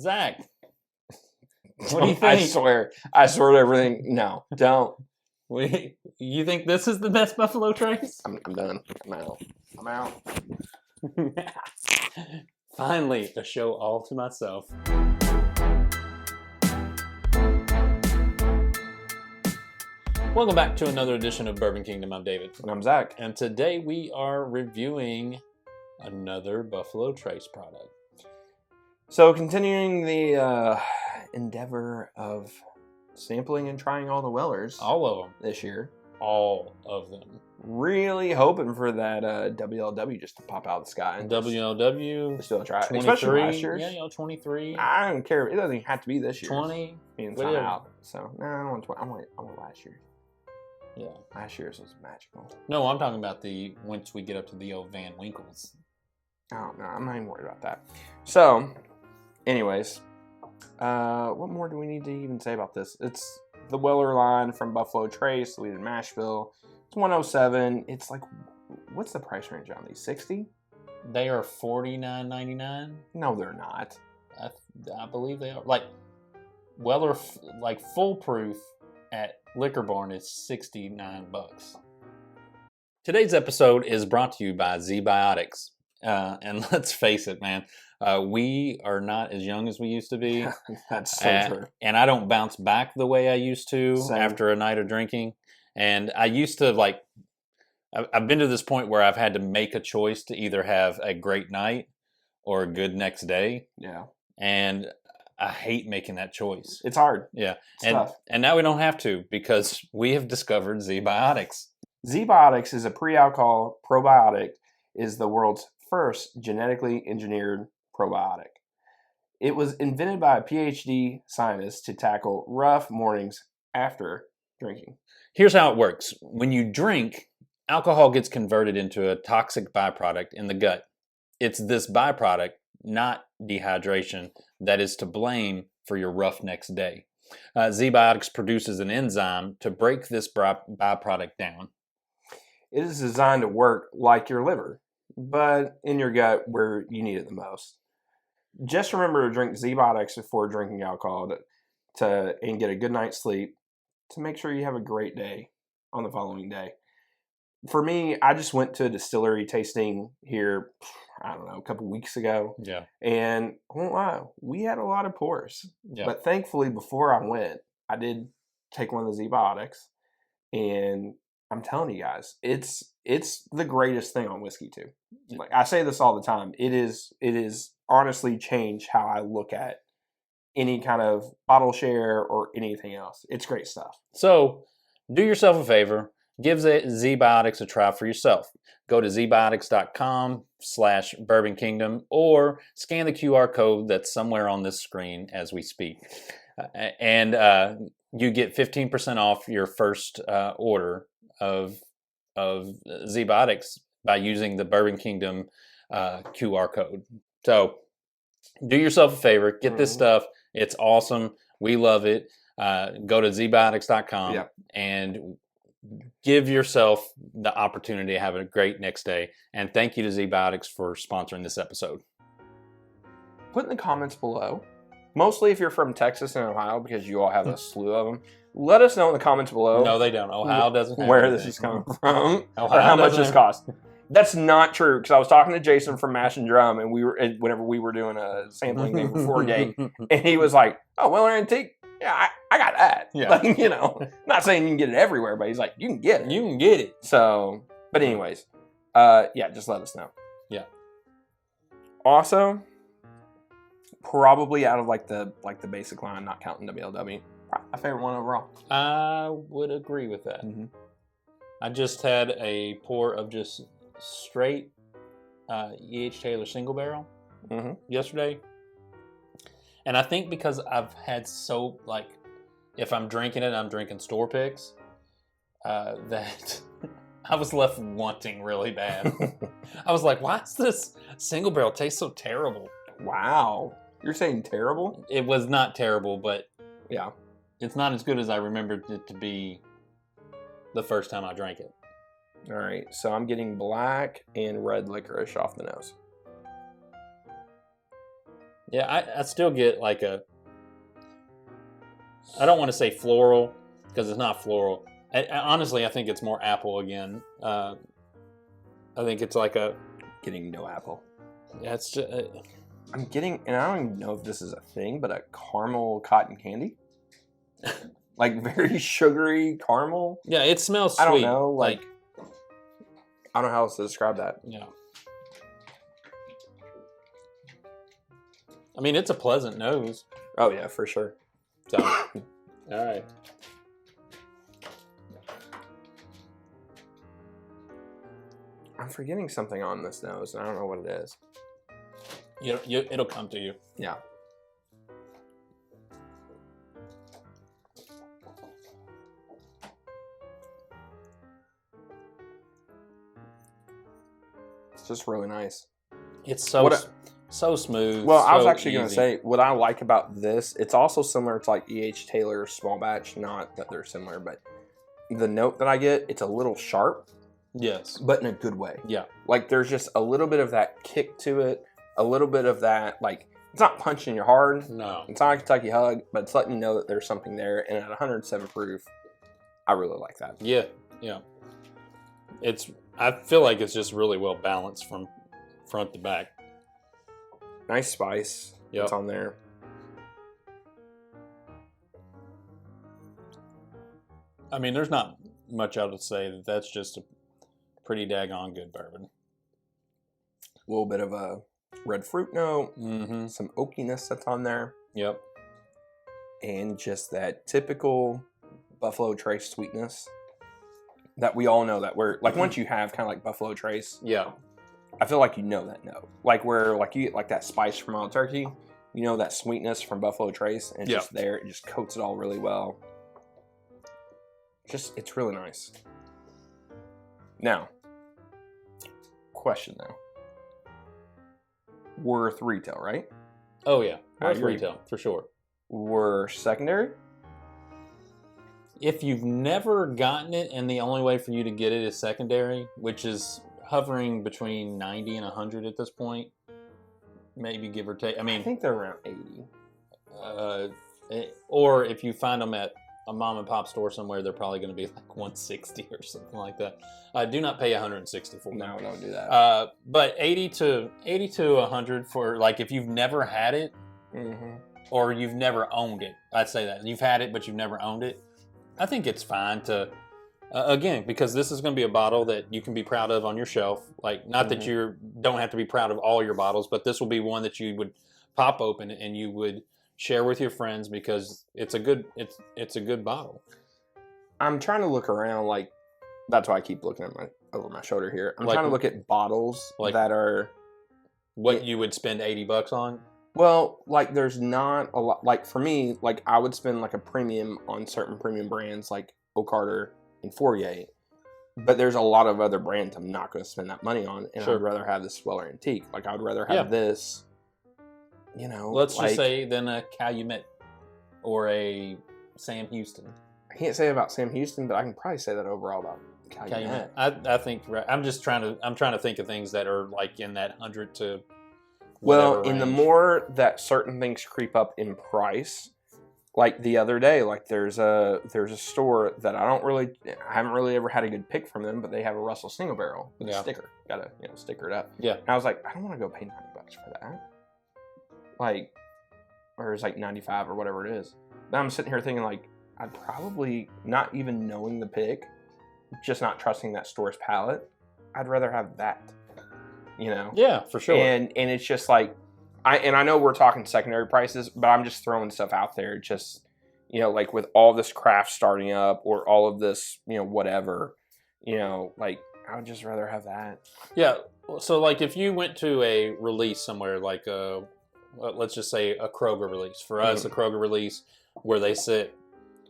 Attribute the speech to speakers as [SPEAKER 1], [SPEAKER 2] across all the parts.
[SPEAKER 1] Zach, what do you think?
[SPEAKER 2] I swear to everything. No, don't.
[SPEAKER 1] You think this is the best Buffalo Trace?
[SPEAKER 2] I'm done. I'm out.
[SPEAKER 1] Finally, a show all to myself. Welcome back to another edition of Bourbon Kingdom. I'm David.
[SPEAKER 2] And I'm Zach.
[SPEAKER 1] And today we are reviewing another Buffalo Trace product.
[SPEAKER 2] So continuing the endeavor of sampling and trying all the Wellers.
[SPEAKER 1] All of them.
[SPEAKER 2] This year.
[SPEAKER 1] All of them.
[SPEAKER 2] Really hoping for that WLW just to pop out of the sky. And
[SPEAKER 1] WLW.
[SPEAKER 2] Still try it.
[SPEAKER 1] 23.
[SPEAKER 2] Especially last year's.
[SPEAKER 1] Yeah, 23.
[SPEAKER 2] I don't care. It doesn't even have to be this year.
[SPEAKER 1] 20.
[SPEAKER 2] Being
[SPEAKER 1] Whatever.
[SPEAKER 2] out. So, no, I don't want 20. I want last year.
[SPEAKER 1] Yeah.
[SPEAKER 2] Last year's was magical.
[SPEAKER 1] No, I'm talking about once we get up to the old Van Winkles.
[SPEAKER 2] Oh, no, I'm not even worried about that. So, anyways, what more do we need to even say about this? It's the Weller line from Buffalo Trace, Lead in Nashville. It's 107. It's like, what's the price range on these? 60?
[SPEAKER 1] They are $49.99.
[SPEAKER 2] No, they're not.
[SPEAKER 1] I believe they are. Like Weller, like foolproof at Liquor Barn is $69. Today's episode is brought to you by ZBiotics. And let's face it, man, we are not as young as we used to be.
[SPEAKER 2] That's so true.
[SPEAKER 1] And I don't bounce back the way I used to after a night of drinking. And I used to I've been to this point where I've had to make a choice to either have a great night or a good next day.
[SPEAKER 2] Yeah.
[SPEAKER 1] And I hate making that choice.
[SPEAKER 2] It's hard.
[SPEAKER 1] Yeah.
[SPEAKER 2] It's tough.
[SPEAKER 1] And now we don't have to because we have discovered ZBiotics.
[SPEAKER 2] ZBiotics is a pre-alcohol probiotic, is the world's first genetically engineered probiotic. It was invented by a PhD scientist to tackle rough mornings after drinking.
[SPEAKER 1] Here's how it works. When you drink, alcohol gets converted into a toxic byproduct in the gut. It's this byproduct, not dehydration, that is to blame for your rough next day. ZBiotics produces an enzyme to break this byproduct down.
[SPEAKER 2] It is designed to work like your liver, but in your gut where you need it the most. Just remember to drink ZBiotics before drinking alcohol and get a good night's sleep to make sure you have a great day on the following day. For me, I just went to a distillery tasting here, I don't know, a couple weeks ago.
[SPEAKER 1] Yeah.
[SPEAKER 2] And I won't lie, we had a lot of pours.
[SPEAKER 1] Yeah.
[SPEAKER 2] But thankfully, before I went, I did take one of the ZBiotics. And I'm telling you guys, it's the greatest thing on whiskey too. Like I say this all the time. It is honestly changed how I look at any kind of bottle share or anything else. It's great stuff.
[SPEAKER 1] So do yourself a favor. Give ZBiotics a try for yourself. Go to zbiotics.com/Bourbon Kingdom or scan the QR code that's somewhere on this screen as we speak. And you get 15% off your first order of ZBiotics by using the Bourbon Kingdom QR code. So do yourself a favor. Get this stuff. It's awesome. We love it. Go to zbiotics.com and give yourself the opportunity to have a great next day. And thank you to ZBiotics for sponsoring this episode.
[SPEAKER 2] Put in the comments below, mostly if you're from Texas and Ohio, because you all have a slew of them. Let us know in the comments below.
[SPEAKER 1] No, they don't. Ohio doesn't have
[SPEAKER 2] where
[SPEAKER 1] anything.
[SPEAKER 2] this is coming from
[SPEAKER 1] Ohio
[SPEAKER 2] or how much
[SPEAKER 1] doesn't
[SPEAKER 2] this costs. That's not true, because I was talking to Jason from Mash and Drum, and whenever we were doing a sampling thing before game, and he was like, "Oh, Weller Antique, yeah, I got that."
[SPEAKER 1] Yeah.
[SPEAKER 2] Like, not saying you can get it everywhere, but he's like, you can get it.
[SPEAKER 1] You can get it.
[SPEAKER 2] So, but anyways, just let us know.
[SPEAKER 1] Yeah.
[SPEAKER 2] Also, probably out of the basic line, not counting WLW, my favorite one overall.
[SPEAKER 1] I would agree with that.
[SPEAKER 2] Mm-hmm.
[SPEAKER 1] I just had a pour of just straight E.H. Taylor single barrel yesterday. And I think because I've had if I'm drinking it, I'm drinking store picks, that I was left wanting really bad. I was like, why does this single barrel taste so terrible?
[SPEAKER 2] Wow. You're saying terrible?
[SPEAKER 1] It was not terrible, but
[SPEAKER 2] yeah,
[SPEAKER 1] it's not as good as I remembered it to be the first time I drank it.
[SPEAKER 2] All right, so I'm getting black and red licorice off the nose.
[SPEAKER 1] Yeah, I still get like a. I don't want to say floral because it's not floral. Honestly, I think it's more apple again. I think it's like a.
[SPEAKER 2] Getting no apple.
[SPEAKER 1] Yeah, it's just,
[SPEAKER 2] I'm getting, and I don't even know if this is a thing, but a caramel cotton candy. Like very sugary caramel.
[SPEAKER 1] yeah, it smells sweet.
[SPEAKER 2] I don't know. Like, I don't know how else to describe that.
[SPEAKER 1] yeah. I mean, it's a pleasant nose.
[SPEAKER 2] Oh, yeah, for sure.
[SPEAKER 1] So, all right.
[SPEAKER 2] I'm forgetting something on this nose, and I don't know what it is.
[SPEAKER 1] It'll come to you.
[SPEAKER 2] Yeah. It's just really nice.
[SPEAKER 1] It's so smooth.
[SPEAKER 2] Well, I was
[SPEAKER 1] so
[SPEAKER 2] actually going to
[SPEAKER 1] easy.
[SPEAKER 2] say, what I like about this, it's also similar to like E.H. Taylor's small batch. Not that they're similar, but the note that I get, it's a little sharp,
[SPEAKER 1] Yes.
[SPEAKER 2] but in a good way.
[SPEAKER 1] Yeah.
[SPEAKER 2] Like there's just a little bit of that kick to it, a little bit of that, like, it's not punching you hard.
[SPEAKER 1] No.
[SPEAKER 2] It's not a Kentucky Hug, but it's letting you know that there's something there. And at 107 proof, I really like that.
[SPEAKER 1] Yeah. Yeah. I feel like it's just really well balanced from front to back.
[SPEAKER 2] Nice spice.
[SPEAKER 1] Yep.
[SPEAKER 2] It's on there.
[SPEAKER 1] I mean, there's not much else to say. That's just a pretty daggone good bourbon.
[SPEAKER 2] A little bit of a red fruit note,
[SPEAKER 1] Mm-hmm.
[SPEAKER 2] some oakiness that's on there,
[SPEAKER 1] Yep.
[SPEAKER 2] and just that typical Buffalo Trace sweetness that we all know that we're like, once you have kind of like Buffalo Trace,
[SPEAKER 1] Yeah.
[SPEAKER 2] I feel like you know that note. Like where like you get like that spice from Wild Turkey, you know that sweetness from Buffalo Trace, and it's
[SPEAKER 1] Yeah.
[SPEAKER 2] just there. It just coats it all really well. It's really nice. Now, question though. Worth retail, right?
[SPEAKER 1] Oh yeah.
[SPEAKER 2] I
[SPEAKER 1] Worth
[SPEAKER 2] agree.
[SPEAKER 1] retail for sure.
[SPEAKER 2] Were secondary?
[SPEAKER 1] If you've never gotten it and the only way for you to get it is secondary, which is hovering between 90 and 100 at this point, maybe give or take. I
[SPEAKER 2] I
[SPEAKER 1] mean,
[SPEAKER 2] think they're around 80.
[SPEAKER 1] or if you find them at a mom and pop store somewhere, they're probably going to be like 160 or something like that. Do not pay 160 for them.
[SPEAKER 2] No, don't do that.
[SPEAKER 1] But 80 to 100 for like if you've never had it
[SPEAKER 2] Mm-hmm.
[SPEAKER 1] or you've never owned it. I'd say that you've had it but you've never owned it. I think it's fine to again, because this is going to be a bottle that you can be proud of on your shelf. Like not that you don't have to be proud of all your bottles, but this will be one that you would pop open and you would share with your friends because it's a good bottle.
[SPEAKER 2] I'm trying to look around, like, that's why I keep looking at over my shoulder here. I'm
[SPEAKER 1] Like-
[SPEAKER 2] trying to look at bottles
[SPEAKER 1] like-
[SPEAKER 2] that are,
[SPEAKER 1] What you would spend $80 on?
[SPEAKER 2] well, like there's not a lot, like for me, like I would spend like a premium on certain premium brands like O'Carter and Fourier, but there's a lot of other brands I'm not going to spend that money on, and
[SPEAKER 1] Sure.
[SPEAKER 2] I'd rather have this Weller Antique. Like I would rather have
[SPEAKER 1] Yeah.
[SPEAKER 2] this, you know.
[SPEAKER 1] Let's
[SPEAKER 2] like,
[SPEAKER 1] just say than a Calumet or a Sam Houston.
[SPEAKER 2] I can't say about Sam Houston, but I can probably say that overall about Calumet.
[SPEAKER 1] I think I'm just trying to think of things that are like in that 100 to
[SPEAKER 2] Well,
[SPEAKER 1] whatever
[SPEAKER 2] in the
[SPEAKER 1] range.
[SPEAKER 2] more that certain things creep up in price, like the other day, like there's a store that I haven't really ever had a good pick from them, but they have a Russell single barrel with
[SPEAKER 1] Yeah.
[SPEAKER 2] a sticker. Gotta sticker it up.
[SPEAKER 1] Yeah.
[SPEAKER 2] And I was like, I don't want to go pay $90 for that. Like, or it's like 95 or whatever it is. Now I'm sitting here thinking like, I'd probably not even knowing the pick, just not trusting that store's palate. I'd rather have that. You know.
[SPEAKER 1] Yeah, for sure.
[SPEAKER 2] And it's just like, I know we're talking secondary prices, but I'm just throwing stuff out there. Just, like with all this craft starting up or all of this, whatever, like I would just rather have that.
[SPEAKER 1] Yeah. So like if you went to a release somewhere like let's just say a Kroger release. For us, a Kroger release where they sit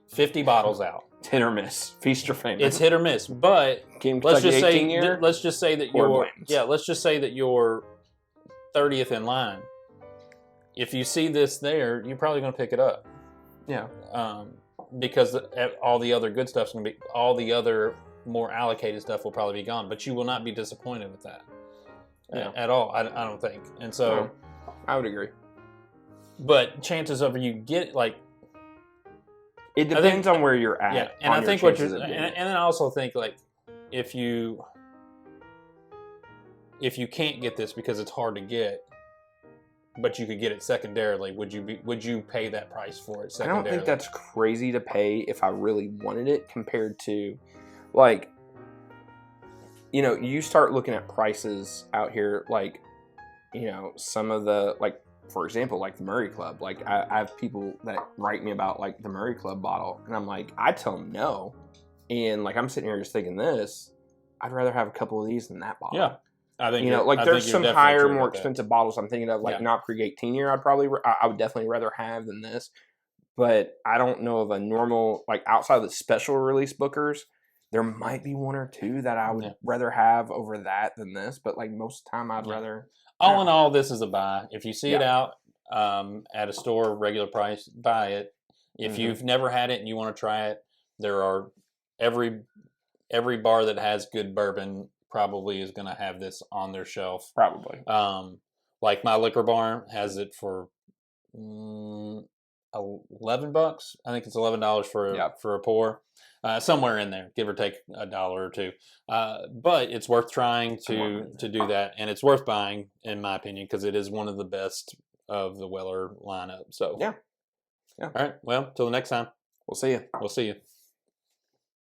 [SPEAKER 1] 50 bottles out.
[SPEAKER 2] It's hit or miss. Feast or famine.
[SPEAKER 1] It's hit or miss, but
[SPEAKER 2] Game
[SPEAKER 1] let's
[SPEAKER 2] Kentucky
[SPEAKER 1] just say
[SPEAKER 2] 18 year.
[SPEAKER 1] let's just say that
[SPEAKER 2] or
[SPEAKER 1] you're
[SPEAKER 2] Blanton's.
[SPEAKER 1] let's just say that you're 30th in line. If you see this there, you're probably going to pick it up.
[SPEAKER 2] Yeah.
[SPEAKER 1] Because all the other good stuff's going to be, all the other more allocated stuff will probably be gone, but you will not be disappointed with that
[SPEAKER 2] Yeah.
[SPEAKER 1] at all. I don't think. And so,
[SPEAKER 2] I would agree.
[SPEAKER 1] but chances of you get like
[SPEAKER 2] It depends on where you're at.
[SPEAKER 1] yeah, and
[SPEAKER 2] on
[SPEAKER 1] I think
[SPEAKER 2] your
[SPEAKER 1] what you're
[SPEAKER 2] chances of getting it.
[SPEAKER 1] and I also think like if you can't get this because it's hard to get, but you could get it secondarily, would you pay that price for it
[SPEAKER 2] I
[SPEAKER 1] secondarily?
[SPEAKER 2] don't think that's crazy to pay if I really wanted it compared to, like, you know, you start looking at prices out here, like, you know, some of the, like, for example, like the Murray Club. Like, I have people that write me about, like, the Murray Club bottle, and I'm like, I tell them no. And, like, I'm sitting here just thinking this, I'd rather have a couple of these than that bottle.
[SPEAKER 1] Yeah. I think
[SPEAKER 2] You know, like, there's some higher, more expensive bottles I'm thinking of, like, Not Creek 18 year, I would definitely rather have than this. But I don't know of a normal, like, outside of the special release Bookers, there might be one or two that I would rather have over that than this. But, like, most of the time, I'd rather.
[SPEAKER 1] All in all, this is a buy. If you see it out at a store, regular price, buy it. If you've never had it and you want to try it, there are every bar that has good bourbon probably is going to have this on their shelf.
[SPEAKER 2] Probably.
[SPEAKER 1] Like my liquor bar has it for $11. I think it's $11 for a pour. Somewhere in there, give or take $1 or $2. But it's worth trying to do that, and it's worth buying, in my opinion, because it is one of the best of the Weller lineup. So
[SPEAKER 2] yeah.
[SPEAKER 1] All right. Well, till the next time.
[SPEAKER 2] We'll see you.
[SPEAKER 1] We'll see you.